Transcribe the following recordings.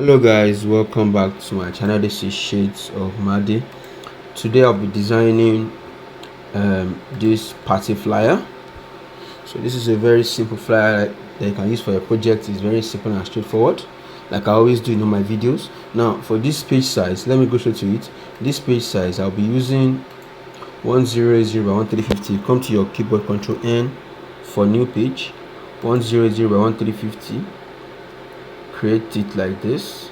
Hello guys, welcome back to my channel. This is Shades of Madi. Today I'll be designing this party flyer. So this is a very simple flyer that you can use for your project. It's very simple and straightforward, like I always do in all my videos. Now for this page size, let me go straight to it. This page size, I'll be using 100 by 1350. Come to your keyboard, Control N for new page, 100 by 1350. Create it like this.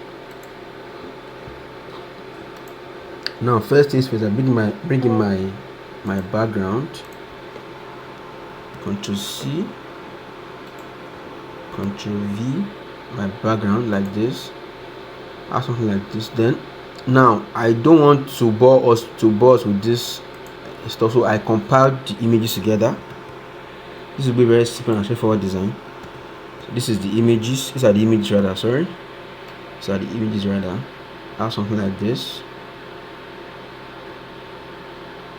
Now first things first, I bring in my background. Ctrl C, Ctrl V, my background like this. Add something like this. Then now I don't want to bore us with this stuff, so I compiled the images together. This will be very simple and straightforward design. So this is the images. These are the images rather. Sorry. These are the images rather. Add something like this.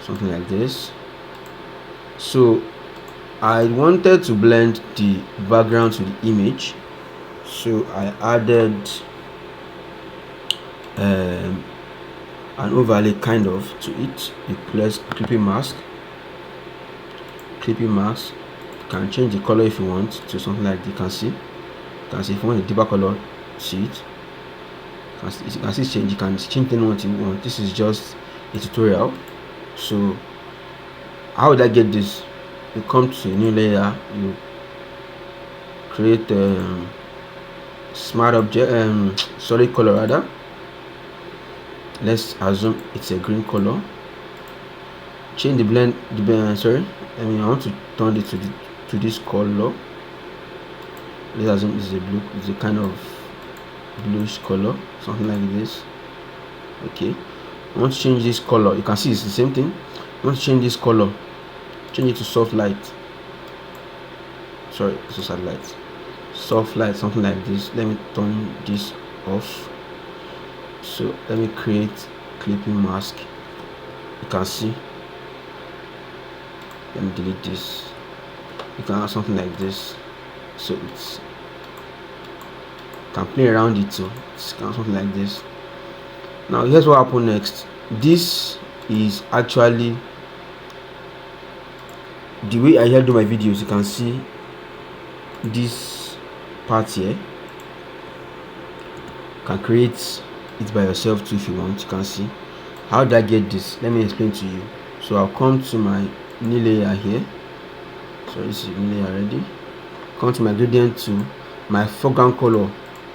Something like this. So I wanted to blend the background to the image, so I added an overlay kind of to it. You press clipping mask. You can change the color if you want to something like you can see. If you want a deeper color, see it. You can see change. You can change anyone you want. This is just a tutorial. So how would I get this? You come to a new layer, you create a smart object, solid color rather. Let's assume it's a green color. Change the blend, I want to turn it to this color. Let's assume it's a blue, it's a kind of bluish color, something like this. Okay, I want to change this color. You can see it's the same thing. I want to change this color, change it to soft light. Sorry, it's a satellite. Soft light, something like this. Let me turn this off. So let me create clipping mask. You can see. Let me delete this. You can have something like this. So it's can play around it too. It's kind of something like this. Now here's what happened next. This is actually the way I do my videos. You can see this part here. You can create it by yourself too if you want. You can see. How did I get this? Let me explain to you. So I'll come to my new layer here. So this is new layer already. Come to my gradient to my foreground color.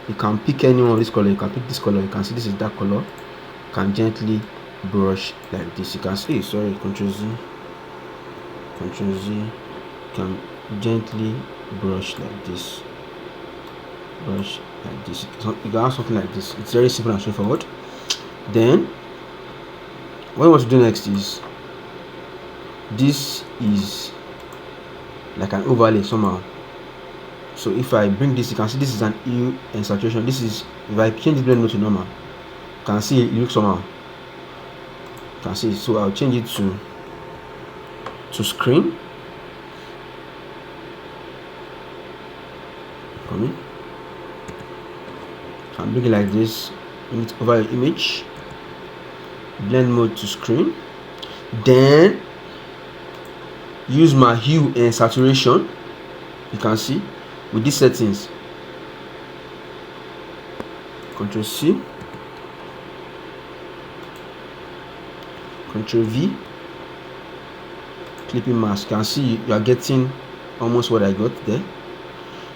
You can pick any one of this color. You can pick this color. You can see this is that color. You can gently brush like this. You can see, sorry, Ctrl Z. You can gently brush like this. So you can have something like this. It's very simple and straightforward. Then what I want to do next is this is like an overlay somehow. So if I bring this, you can see this is an hue and saturation. This is, if I change the blend mode to normal, you can see it looks somehow. You can see it. So I'll change it to screen. Come in. So I'm bring it like this. Bring it over the image. Blend mode to screen. Then use my hue and saturation. You can see with these settings. Ctrl C, Ctrl V, clipping mask. You can see you are getting almost what I got there.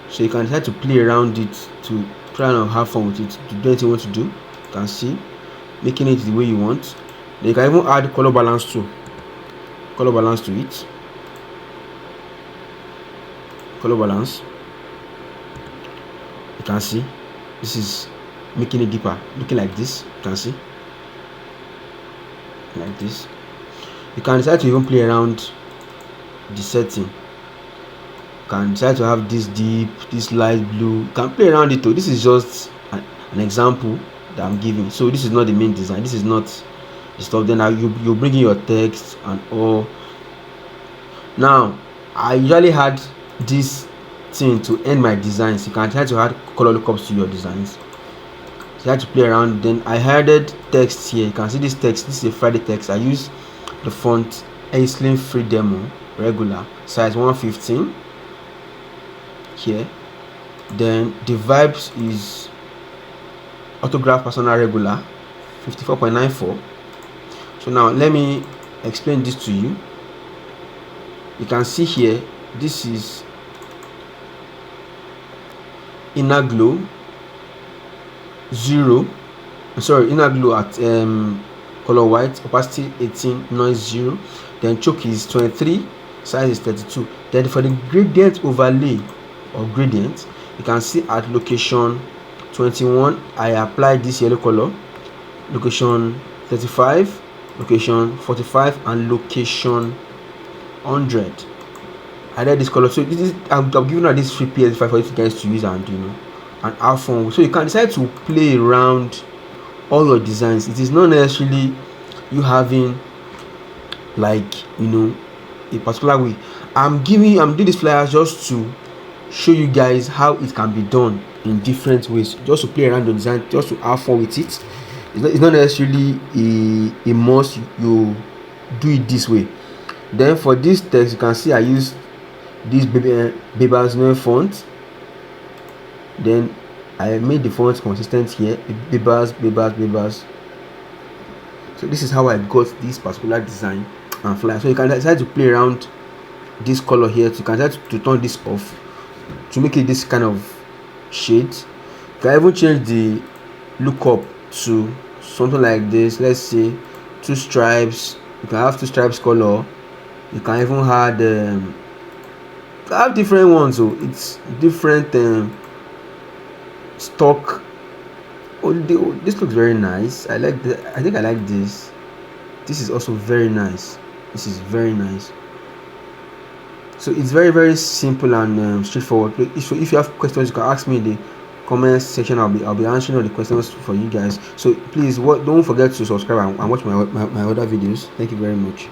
So you can try to play around it to try and have fun with it, to do anything you want to do. You can see making it the way you want. Then you can even add color balance to it. Color balance. You can see this is making it deeper, looking like this. You can see like this. You can decide to even play around the setting. You can decide to have this deep, this light blue. You can play around it too. This is just an example that I'm giving. So this is not the main design. This is not the stuff. Then you bring in your text and all. Now I usually had this thing to end my designs. You can try to add color lookups to your designs. So I had to play around. Then I added text here. You can see this text. This is a Friday text. I use the font Slim Free Demo regular size 115 here. Then the vibes is autograph personal regular 54.94. So now let me explain this to you. You can see here, this is inner glow 0, inner glow at color white, opacity 18, noise 0, then choke is 23, size is 32. Then for the gradient overlay or gradient, you can see at location 21 I applied this yellow color, location 35, location 45, and location 100 I did this color. So this is I'm giving out this free PS5 for you guys to use and and have fun. So you can decide to play around all your designs. It is not necessarily you having like a particular way. I'm doing this flyers just to show you guys how it can be done in different ways, just to play around the design, just to have fun with it. It's not necessarily a must you do it this way. Then for this text, you can see I use this Bebas font. Then I made the font consistent here, Bebas. So this is how I got this particular design and flyer. So you can decide to play around this color here. So you can decide to turn this off to make it this kind of shade. You can even change the lookup to something like this. Let's say 2 stripes. You can have 2 stripes color. You can even add have different ones. So it's different stock. This looks very nice. I think I like this. This is also very nice. This is very nice. So it's very, very simple and straightforward. So if you have questions, you can ask me in the comment section. I'll be answering all the questions for you guys. So please don't forget to subscribe and watch my other videos. Thank you very much.